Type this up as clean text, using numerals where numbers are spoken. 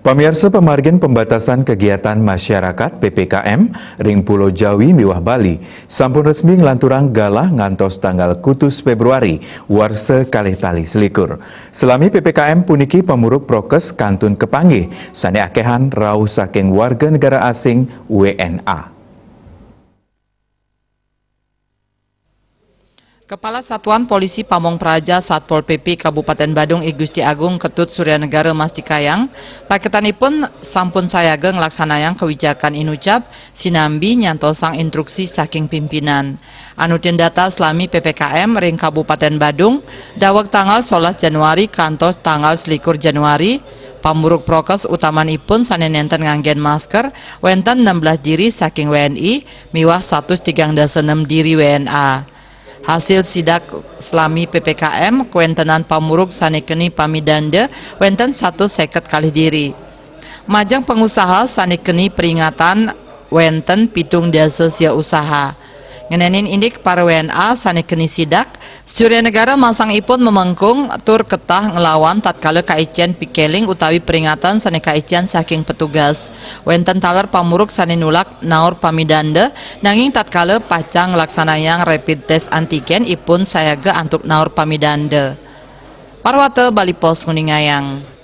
Pemirsa, pemargin pembatasan kegiatan masyarakat PPKM Ring Pulau Jawi Miwah Bali sampun resmi ngelanturang galah ngantos tanggal kutus Februari warse kalih tali selikur. Selami PPKM puniki pamuruk prokes kantun kepanggih sane akehan rauh saking warga negara asing WNA. Kepala Satuan Polisi Pamong Praja Satpol PP Kabupaten Badung I Gusti Agung Ketut Suryanegara Mas Cikayang paketanipun sampun sayaga nglaksanayang kebijakan inucap sinambi nyantosang instruksi saking pimpinan. Anutin data selami PPKM ring Kabupaten Badung daweg tanggal 11 Januari kantos tanggal 21 Januari pamuruk prokes utamanipun sanenenten nganggen masker wenten 16 diri saking WNI miwah 136 diri WNA. Hasil sidak selami PPKM kuentenan pamuruk sanikeni pamidanda wenten 150 kali diri. Majang pengusaha sanikeni peringatan wenten pitung dasa sia usaha. Ngenenin indik para WNA sanikeni sidak Suryanegara masangipun memengkung tur ketah ngelawan tatkala kaician pikeling utawi peringatan sane kaician saking petugas. Wenten taler pamuruk sane nulak naur pamidanda nanging tatkala pacang laksanayang rapid test antigen ipun sayaga antuk naur pamidanda. Parwate Bali Pos Nguningayang.